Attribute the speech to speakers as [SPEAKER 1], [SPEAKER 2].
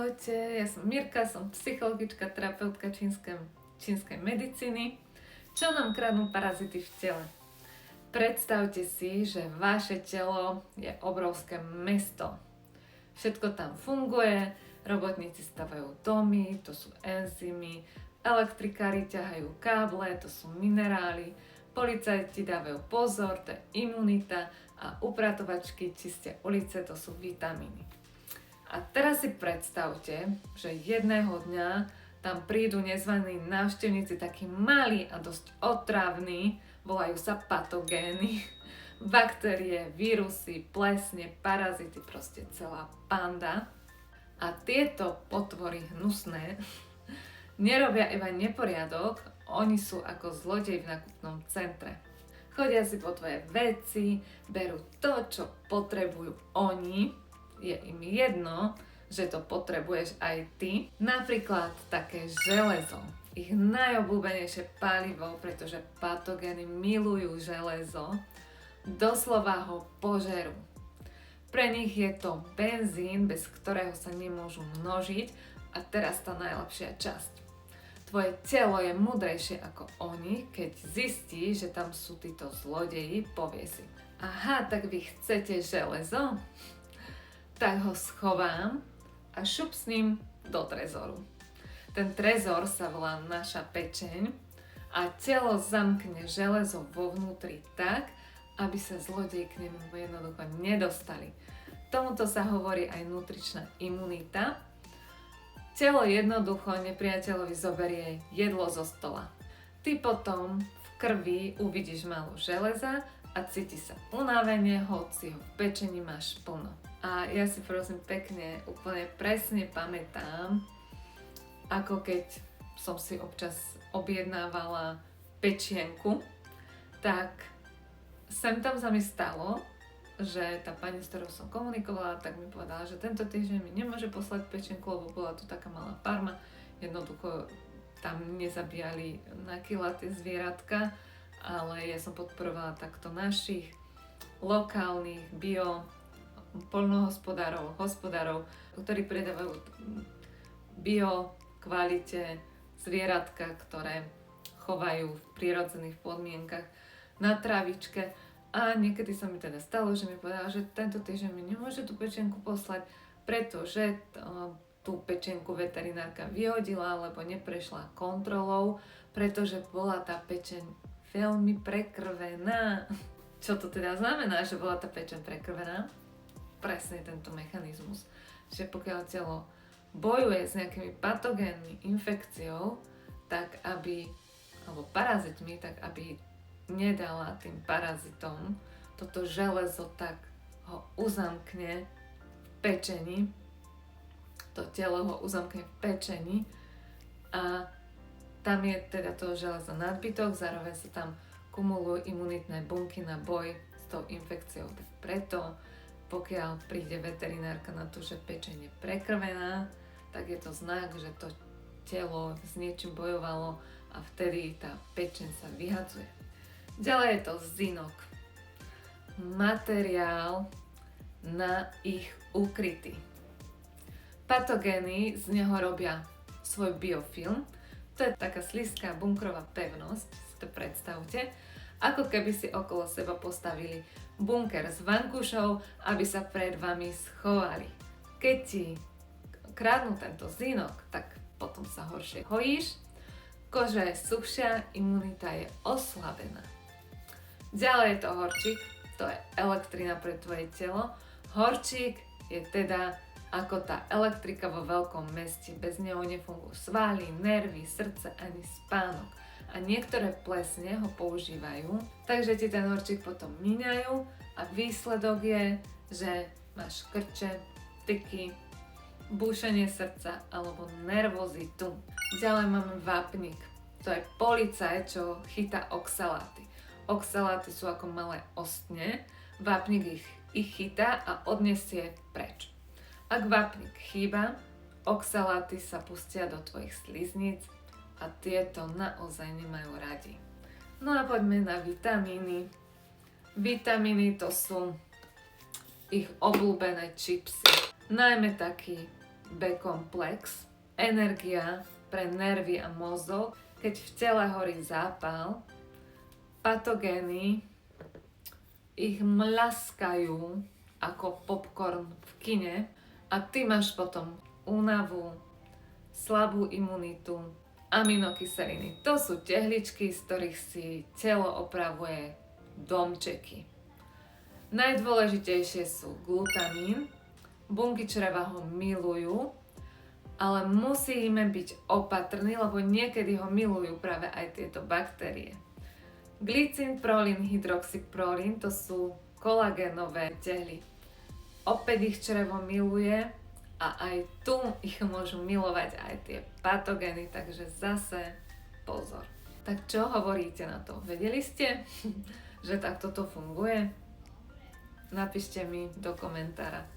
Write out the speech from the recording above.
[SPEAKER 1] Ahojte, ja som Mirka, som psychologička, terapeutka čínskej medicíny. Čo nám kradnú parazity v tele? Predstavte si, že vaše telo je obrovské mesto. Všetko tam funguje, robotníci stavajú domy, to sú enzymy, elektrikári ťahajú káble, to sú minerály, policajti dávajú pozor, to je imunita a upratovačky čistia ulice, to sú vitamíny. A teraz si predstavte, že jedného dňa tam prídu nezvaní návštevníci, takí malí a dosť otrávni, volajú sa patogény, baktérie, vírusy, plesne, parazity, proste celá panda. A tieto potvory hnusné nerobia iba neporiadok, oni sú ako zlodej v nákupnom centre. Chodia si po tvoje veci, berú to, čo potrebujú oni, je im jedno, že to potrebuješ aj ty. Napríklad také železo, ich najobľúbenejšie palivo, pretože patogény milujú železo, doslova ho požerú. Pre nich je to benzín, bez ktorého sa nemôžu množiť. A teraz tá najlepšia časť. Tvoje telo je múdrejšie ako oni, keď zistí, že tam sú títo zlodeji, povie si: aha, tak vy chcete železo? Tak ho schovám a šup s ním do trezoru. Ten trezor sa volá naša pečeň a telo zamkne železo vo vnútri tak, aby sa zlodeji k nemu jednoducho nedostali. Tomuto sa hovorí aj nutričná imunita. Telo jednoducho nepriateľovi zoberie jedlo zo stola. Ty potom v krvi uvidíš málo železa a cíti sa unavene, hoci ho v pečení máš plno. A ja si prosím pekne, úplne presne pamätám, ako keď som si občas objednávala pečienku, tak sem tam sa mi stalo, že tá pani, s ktorou som komunikovala, tak mi povedala, že tento týždeň mi nemôže poslať pečienku, lebo bola tu taká malá farma. Jednoducho tam nezabíjali na kila tie zvieratka, ale ja som podporovala takto našich lokálnych hospodárov, ktorí predávajú bio kvalite zvieratka, ktoré chovajú v prírodzených podmienkach na trávičke. A niekedy sa mi teda stalo, že mi povedala, že tento týždeň mi nemôže tú pečenku poslať, pretože tú pečenku veterinárka vyhodila, alebo neprešla kontrolou, pretože bola tá pečeň veľmi prekrvená. Čo to teda znamená, že bola tá pečeň prekrvená? Presne tento mechanizmus, že pokiaľ telo bojuje s nejakými patogénmi, infekciou, tak aby, alebo parazitmi, tak aby nedala tým parazitom toto železo, tak ho uzamkne v pečeni, to telo ho uzamkne v pečeni a tam je teda toho železa nadbytok, zároveň sa tam kumulujú imunitné bunky na boj s tou infekciou. Tak preto, pokiaľ príde veterinárka na to, že pečeň je prekrvená, tak je to znak, že to telo s niečím bojovalo a vtedy tá pečeň sa vyhadzuje. Ďalej je to zinok. Materiál na ich ukrytý. Patogény z neho robia svoj biofilm. To je taká slizká bunkrová pevnosť, si to predstavte, ako keby si okolo seba postavili bunker s vankúšou, aby sa pred vami schovali. Keď ti kradnú tento zinok, tak potom sa horšie hojíš, koža je suchšia, imunita je oslabená. Ďalej je to horčík, to je elektrina pre tvoje telo. Horčík je teda ako tá elektrika vo veľkom meste, bez neho nefungujú svaly, nervy, srdce ani spánok. A niektoré plesne ho používajú, takže ti ten horčík potom míňajú a výsledok je, že máš krče, tyky, búšenie srdca alebo nervozitu. Ďalej máme vápnik, to je policajt, čo chytá oxaláty. Oxaláty sú ako malé ostne, vápnik ich chytá a odnesie preč. Ak vápnik chýba, oxaláty sa pustia do tvojich slizníc a tieto naozaj nemajú radi. No a poďme na vitamíny. Vitamíny to sú ich obľúbené čipsy. Najmä taký B-komplex, energia pre nervy a mozog, keď v tele horí zápal, patogény ich mľaskajú ako popcorn v kine a ty máš potom únavu, slabú imunitu, aminokyseliny. To sú tehličky, z ktorých si telo opravuje domčeky. Najdôležitejšie sú glutamín. Bunky čreva ho milujú, ale musíme byť opatrní, lebo niekedy ho milujú práve aj tieto baktérie. Glycín, prolín, hydroxyprolín, to sú kolagénové tehly. Opäť ich črevo miluje a aj tu ich môžu milovať aj tie patogény, takže zase pozor. Tak čo hovoríte na to? Vedeli ste, že takto to funguje? Napíšte mi do komentára.